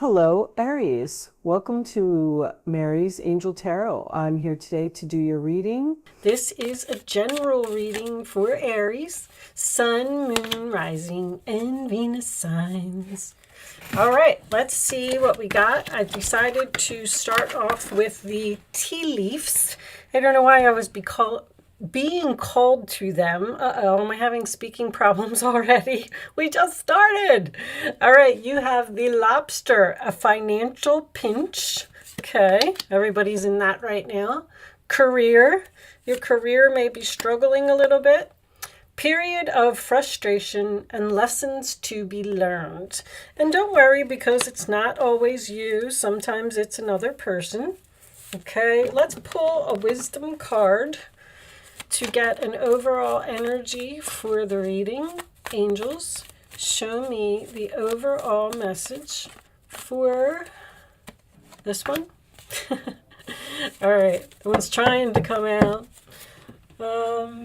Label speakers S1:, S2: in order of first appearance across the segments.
S1: Hello, Aries. Welcome to Mary's Angel Tarot. I'm here today to do your reading.
S2: This is a general reading for Aries, Sun, Moon, Rising, and Venus signs. All right, let's see what we got. I decided to start off with the tea leaves. I don't know why I was being called to them. Am I having speaking problems already? We just started. All right, you have the lobster, a financial pinch. Okay, everybody's in that right now. Career, your career may be struggling a little bit. Period of frustration and lessons to be learned. And don't worry, because it's not always you. Sometimes it's another person. Okay, let's pull a wisdom card to get an overall energy for the reading. Angels, show me the overall message for this one. All right, the one's trying to come out. What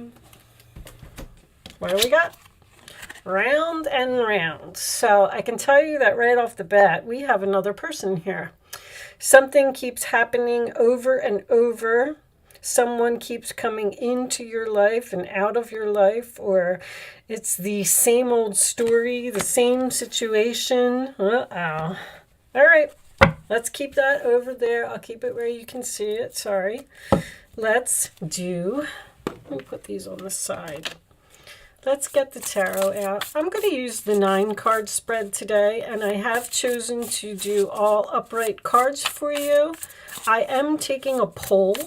S2: do we got? Round and round. So I can tell you that right off the bat, we have another person here. Something keeps happening over and over. Someone keeps coming into your life and out of your life, or it's the same old story, the same situation. All right, let's keep that over there. I'll keep it where you can see it. Sorry. Let me put these on the side. Let's get the tarot out. I'm going to use the 9-card spread today, and I have chosen to do all upright cards for you. I am taking a poll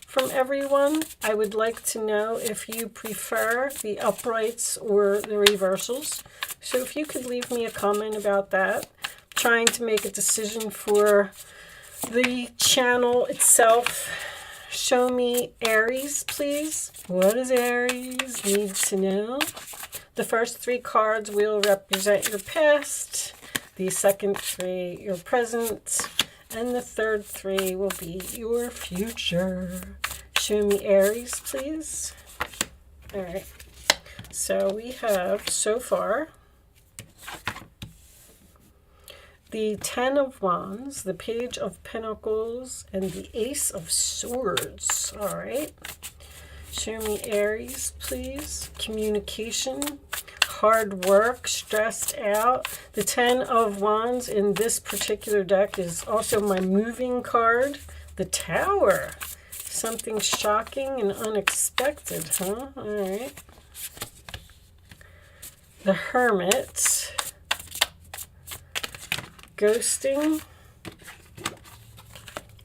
S2: from everyone. I would like to know if you prefer the uprights or the reversals. So if you could leave me a comment about that. I'm trying to make a decision for the channel itself. Show me Aries, please. What does Aries need to know? The first 3 cards will represent your past. The second 3, your present. And the third 3 will be your future. Show me Aries, please. All right. So we have, so far, the 10 of Wands, the Page of Pentacles, and the Ace of Swords. All right. Show me Aries, please. Communication, hard work, stressed out. The 10 of Wands in this particular deck is also my moving card. The Tower. Something shocking and unexpected, huh? All right. The Hermit. Ghosting.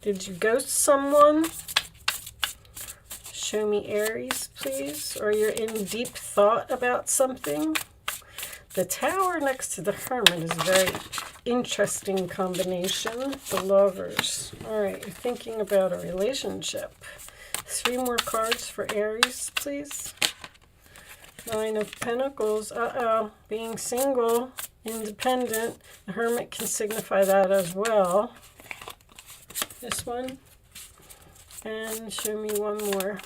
S2: Did you ghost someone? Show me Aries, please. Or you're in deep thought about something. The Tower next to the Hermit is a very interesting combination. The Lovers. All right, you're thinking about a relationship. 3 more cards for Aries, please. 9 of Pentacles. Being single, independent. The Hermit can signify that as well. This one. And show me one more.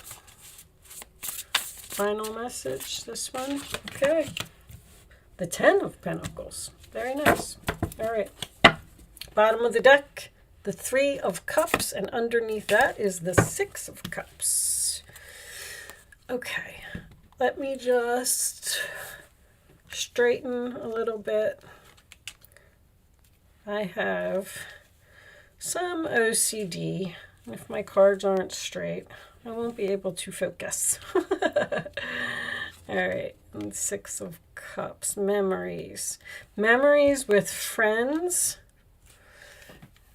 S2: Final message. This one. Okay. The 10 of Pentacles. Very nice. All right. Bottom of the deck, the 3 of Cups, and underneath that is the 6 of Cups. Okay. Let me just straighten a little bit. I have some OCD. If my cards aren't straight, I won't be able to focus. All right, and 6 of Cups, memories. Memories with friends.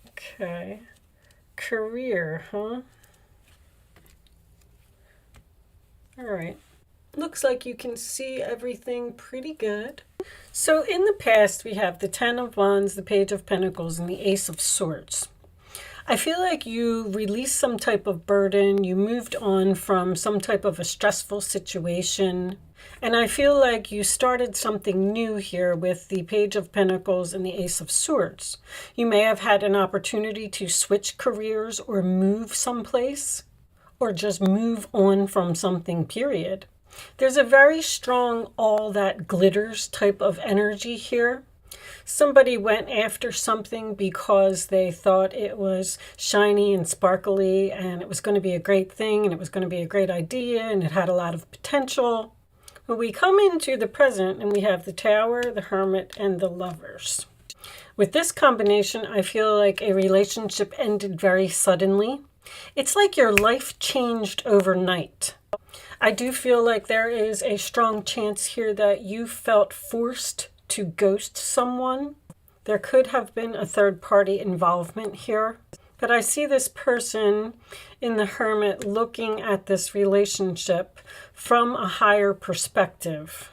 S2: Okay. Career, huh? All right. Looks like you can see everything pretty good. So in the past, we have the 10 of Wands, the Page of Pentacles, and the Ace of Swords. I feel like you released some type of burden. You moved on from some type of a stressful situation. And I feel like you started something new here with the Page of Pentacles and the Ace of Swords. You may have had an opportunity to switch careers or move someplace, or just move on from something, period. There's a very strong all that glitters type of energy here. Somebody went after something because they thought it was shiny and sparkly and it was going to be a great thing and it was going to be a great idea and it had a lot of potential. But we come into the present and we have the Tower, the Hermit, and the Lovers. With this combination, I feel like a relationship ended very suddenly. It's like your life changed overnight. I do feel like there is a strong chance here that you felt forced to ghost someone. There could have been a third-party involvement here. But I see this person in the Hermit looking at this relationship from a higher perspective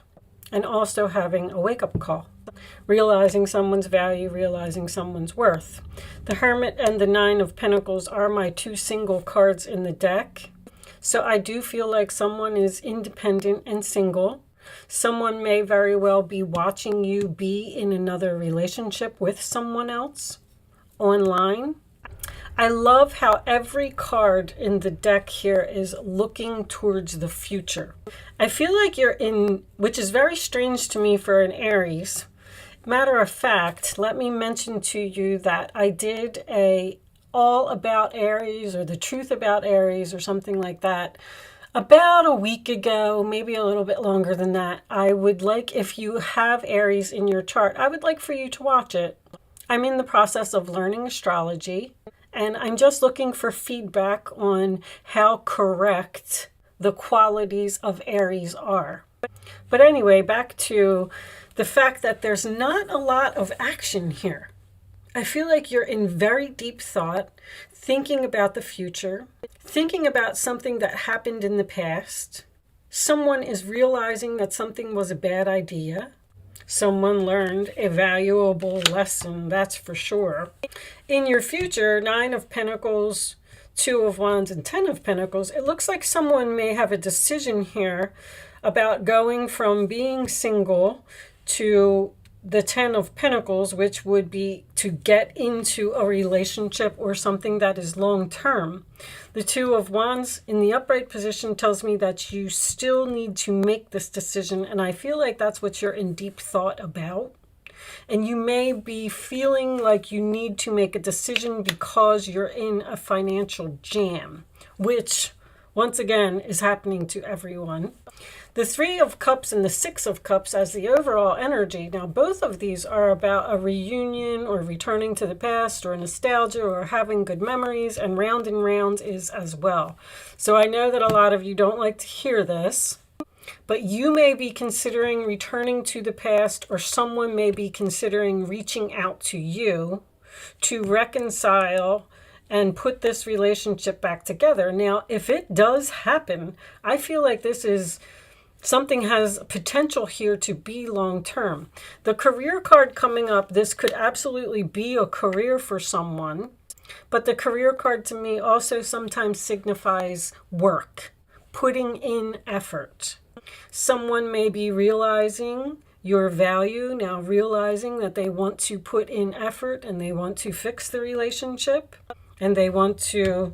S2: and also having a wake-up call. Realizing someone's value, realizing someone's worth. The Hermit and the Nine of Pentacles are my two single cards in the deck. So I do feel like someone is independent and single. Someone may very well be watching you be in another relationship with someone else online. I love how every card in the deck here is looking towards the future. I feel like you're in, which is very strange to me for an Aries. Matter of fact, let me mention to you that I did a all about Aries or the truth about Aries or something like that about a week ago, maybe a little bit longer than that. I would like, if you have Aries in your chart, I would like for you to watch it. I'm in the process of learning astrology, and I'm just looking for feedback on how correct the qualities of Aries are. But anyway, back to the fact that there's not a lot of action here. I feel like you're in very deep thought, thinking about the future, thinking about something that happened in the past. Someone is realizing that something was a bad idea. Someone learned a valuable lesson, that's for sure. In your future, Nine of Pentacles, Two of Wands, and Ten of Pentacles, it looks like someone may have a decision here about going from being single to the Ten of Pentacles, which would be to get into a relationship or something that is long-term. The Two of Wands in the upright position tells me that you still need to make this decision, and I feel like that's what you're in deep thought about. And you may be feeling like you need to make a decision because you're in a financial jam, which, once again, is happening to everyone. The Three of Cups and the Six of Cups as the overall energy. Now, both of these are about a reunion or returning to the past or nostalgia or having good memories, and Round and Round is as well. So I know that a lot of you don't like to hear this, but you may be considering returning to the past, or someone may be considering reaching out to you to reconcile and put this relationship back together. Now, if it does happen, I feel like this is something has potential here to be long-term. The career card coming up, this could absolutely be a career for someone, but the career card to me also sometimes signifies work, putting in effort. Someone may be realizing your value, now realizing that they want to put in effort and they want to fix the relationship and they want to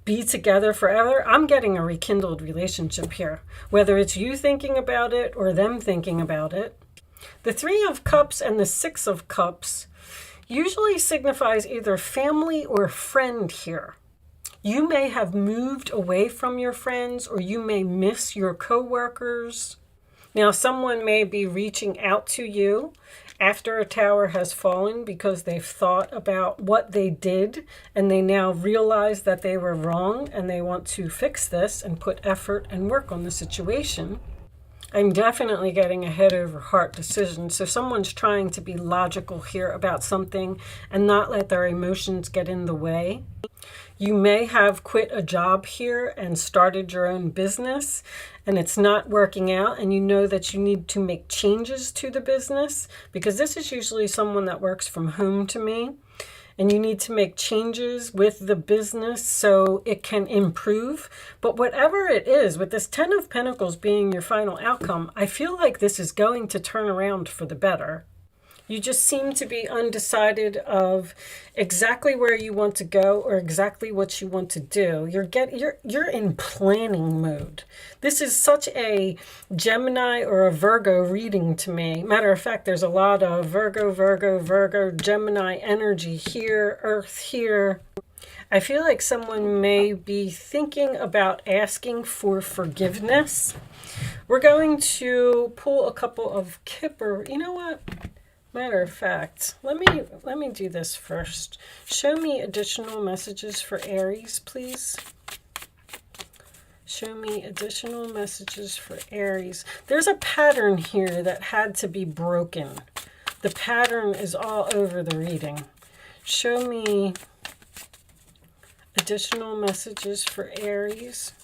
S2: be together forever. I'm getting a rekindled relationship here, whether it's you thinking about it or them thinking about it. The Three of Cups and the Six of Cups usually signifies either family or friend here. You may have moved away from your friends, or you may miss your coworkers. Now, someone may be reaching out to you after a tower has fallen because they've thought about what they did and they now realize that they were wrong and they want to fix this and put effort and work on the situation. I'm definitely getting a head over heart decision. So someone's trying to be logical here about something and not let their emotions get in the way. You may have quit a job here and started your own business and it's not working out, and you know that you need to make changes to the business, because this is usually someone that works from home to me, and you need to make changes with the business so it can improve. But whatever it is, with this Ten of Pentacles being your final outcome, I feel like this is going to turn around for the better. You just seem to be undecided of exactly where you want to go or exactly what you want to do. You're in planning mode. This is such a Gemini or a Virgo reading to me. Matter of fact, there's a lot of Virgo, Gemini energy here, Earth here. I feel like someone may be thinking about asking for forgiveness. We're going to pull a couple of Kipper. You know what? Matter of fact, let me do this first. Show me additional messages for Aries, please. Show me additional messages for Aries. There's a pattern here that had to be broken. The pattern is all over the reading. Show me additional messages for Aries.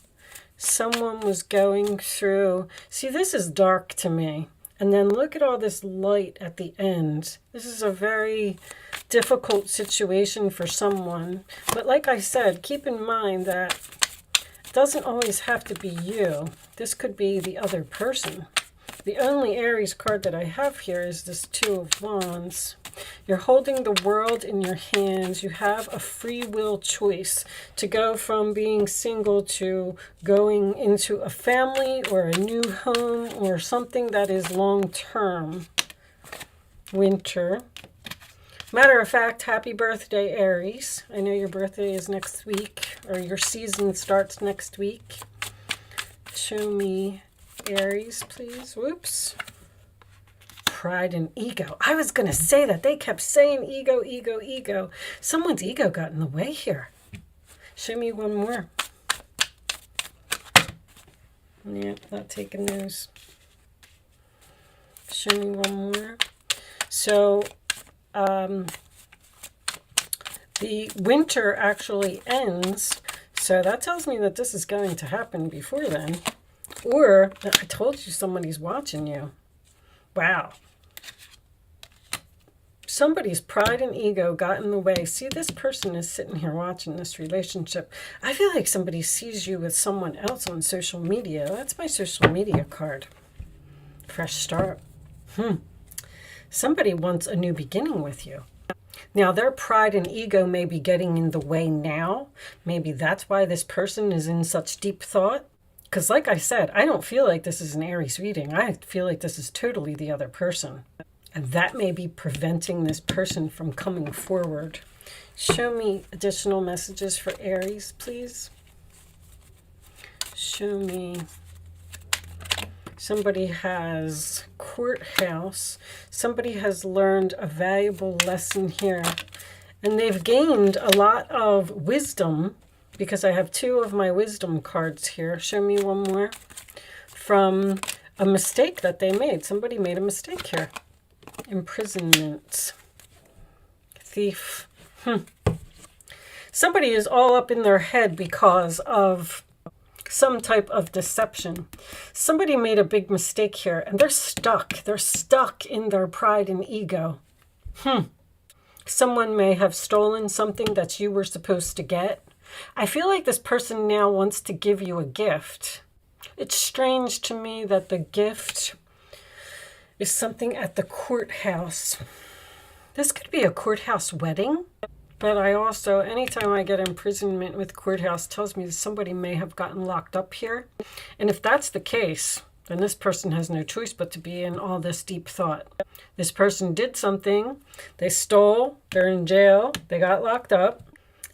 S2: Someone was going through, see, this is dark to me. And then look at all this light at the end. This is a very difficult situation for someone. But like I said, keep in mind that it doesn't always have to be you. This could be the other person. The only Aries card that I have here is this Two of Wands. You're holding the world in your hands. You have a free will choice to go from being single to going into a family or a new home or something that is long-term. Winter. Matter of fact, happy birthday, Aries. I know your birthday is next week, or your season starts next week. Show me Aries, please. Whoops. Pride and ego. I was going to say that. They kept saying ego, ego, ego. Someone's ego got in the way here. Show me one more. Yeah, not taking those. Show me one more. So, the winter actually ends. So that tells me that this is going to happen before then. Or, I told you somebody's watching you. Wow. Somebody's pride and ego got in the way. See, this person is sitting here watching this relationship. I feel like somebody sees you with someone else on social media. That's my social media card. Fresh start. Somebody wants a new beginning with you. Now, their pride and ego may be getting in the way now. Maybe that's why this person is in such deep thought. Because like I said, I don't feel like this is an Aries reading. I feel like this is totally the other person. And that may be preventing this person from coming forward. Show me additional messages for Aries, please. Show me. Somebody has courthouse. Somebody has learned a valuable lesson here. And they've gained a lot of wisdom, because I have two of my wisdom cards here. Show me one more. From a mistake that they made. Somebody made a mistake here. Imprisonment. Thief. Somebody is all up in their head because of some type of deception. Somebody made a big mistake here, and they're stuck. They're stuck in their pride and ego. Someone may have stolen something that you were supposed to get. I feel like this person now wants to give you a gift. It's strange to me that the gift is something at the courthouse. This could be a courthouse wedding. But I also, anytime I get imprisonment with courthouse, tells me that somebody may have gotten locked up here. And if that's the case, then this person has no choice but to be in all this deep thought. This person did something. They stole. They're in jail. They got locked up.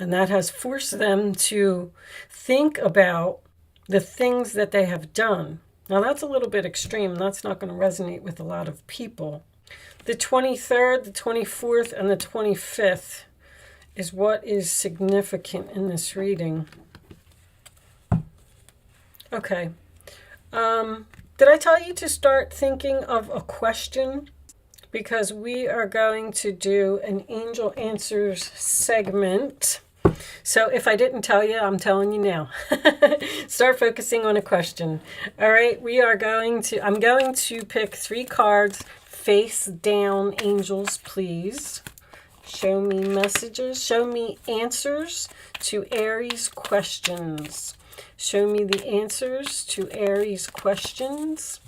S2: And that has forced them to think about the things that they have done. Now, that's a little bit extreme. That's not going to resonate with a lot of people. The 23rd, the 24th, and the 25th is what is significant in this reading. Okay. Did I tell you to start thinking of a question? Because we are going to do an Angel Answers segment. So if I didn't tell you, I'm telling you now. Start focusing on a question. All right, I'm going to pick 3 cards. Face down, angels, please. Show me messages. Show me answers to Aries questions. Show me the answers to Aries questions.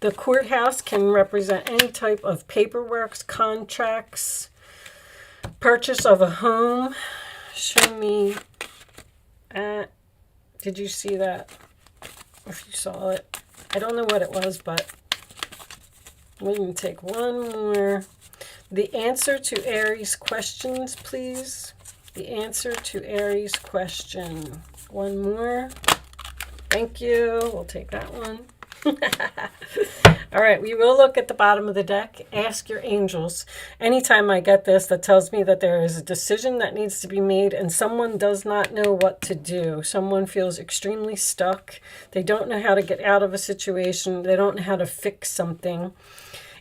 S2: The courthouse can represent any type of paperwork, contracts, purchase of a home. Show me. Did you see that? If you saw it. I don't know what it was, but we're going to take one more. The answer to Aries questions, please. The answer to Aries question. One more. Thank you. We'll take that one. All right, we will look at the bottom of the deck. Ask your angels. Anytime I get this, that tells me that there is a decision that needs to be made and someone does not know what to do. Someone feels extremely stuck. They don't know how to get out of a situation. They don't know how to fix something.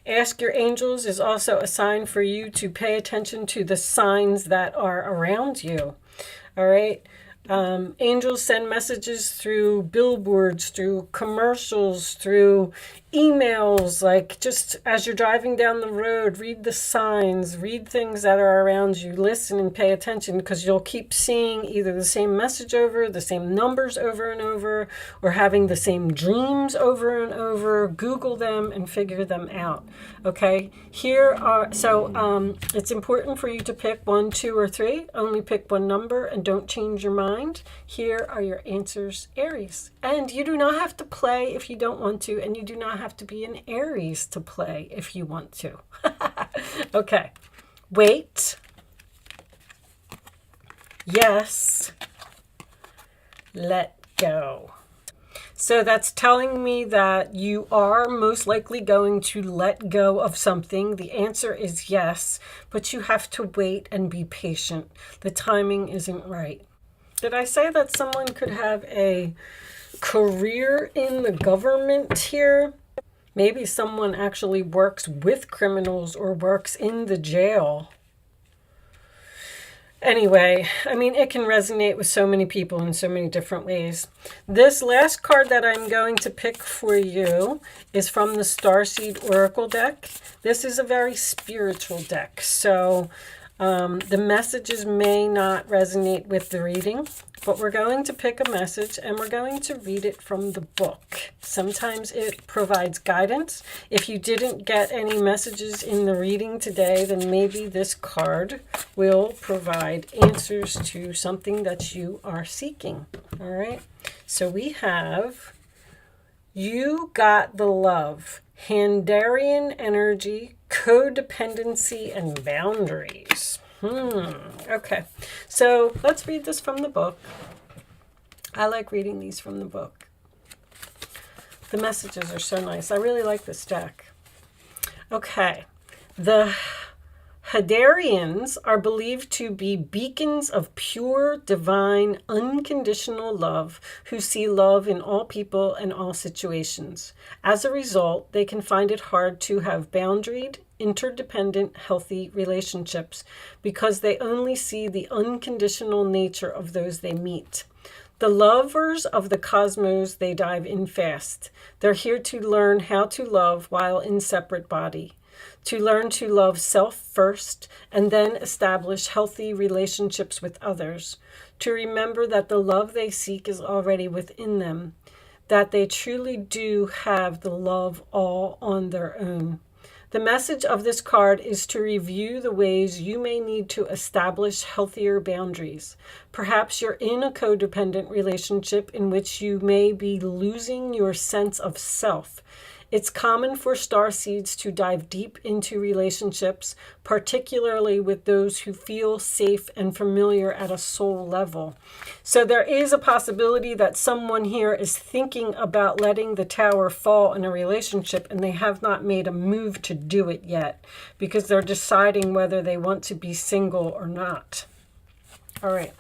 S2: Ask your angels is also a sign for you to pay attention to the signs that are around you. All right. Angels send messages through billboards, through commercials, through emails. Like, just as you're driving down the road, read the signs, read things that are around you, listen and pay attention, because you'll keep seeing either the same message over, the same numbers over and over, or having the same dreams over and over. Google them and figure them out. Okay, it's important for you to pick 1, 2, or 3. Only pick one number and don't change your mind. Here are your answers, Aries. And you do not have to play if you don't want to, and you do not have to be an Aries to play if you want to. Okay. Wait. Yes. Let go. So that's telling me that you are most likely going to let go of something. The answer is yes, but you have to wait and be patient. The timing isn't right. Did I say that someone could have a career in the government here? Maybe someone actually works with criminals or works in the jail. Anyway, I mean, it can resonate with so many people in so many different ways. This last card that I'm going to pick for you is from the Starseed Oracle deck. This is a very spiritual deck, so the messages may not resonate with the reading, but we're going to pick a message and we're going to read it from the book. Sometimes it provides guidance. If you didn't get any messages in the reading today, then maybe this card will provide answers to something that you are seeking. All right. So we have, you got the love, Handarian energy, codependency, and boundaries. Okay, so let's read this from the book. I like reading these from the book. The messages are so nice. I really like this deck. Okay, the Hadarians are believed to be beacons of pure, divine, unconditional love who see love in all people and all situations. As a result, they can find it hard to have boundaried, interdependent, healthy relationships because they only see the unconditional nature of those they meet. The lovers of the cosmos, they dive in fast. They're here to learn how to love while in separate body. To learn to love self first and then establish healthy relationships with others. To remember that the love they seek is already within them. That they truly do have the love all on their own. The message of this card is to review the ways you may need to establish healthier boundaries. Perhaps you're in a codependent relationship in which you may be losing your sense of self. It's common for starseeds to dive deep into relationships, particularly with those who feel safe and familiar at a soul level. So there is a possibility that someone here is thinking about letting the tower fall in a relationship and they have not made a move to do it yet because they're deciding whether they want to be single or not. All right.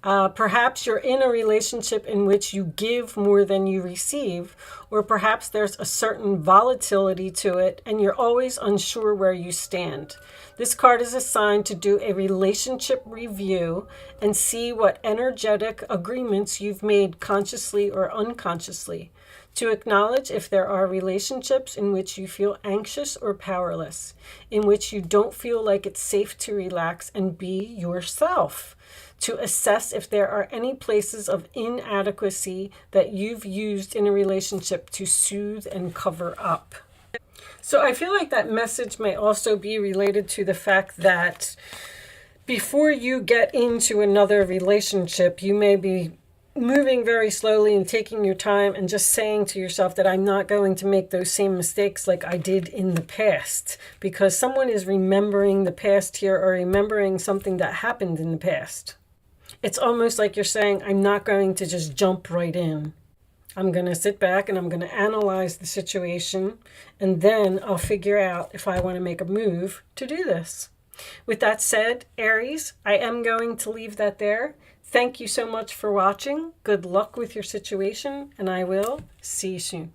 S2: Perhaps you're in a relationship in which you give more than you receive, or perhaps there's a certain volatility to it and you're always unsure where you stand. This card is assigned to do a relationship review and see what energetic agreements you've made consciously or unconsciously. To acknowledge if there are relationships in which you feel anxious or powerless, in which you don't feel like it's safe to relax and be yourself. To assess if there are any places of inadequacy that you've used in a relationship to soothe and cover up. So I feel like that message may also be related to the fact that before you get into another relationship, you may be moving very slowly and taking your time and just saying to yourself that I'm not going to make those same mistakes like I did in the past, because someone is remembering the past here or remembering something that happened in the past. It's almost like you're saying, I'm not going to just jump right in. I'm going to sit back and I'm going to analyze the situation, and then I'll figure out if I want to make a move to do this. With that said, Aries, I am going to leave that there. Thank you so much for watching. Good luck with your situation, and I will see you soon.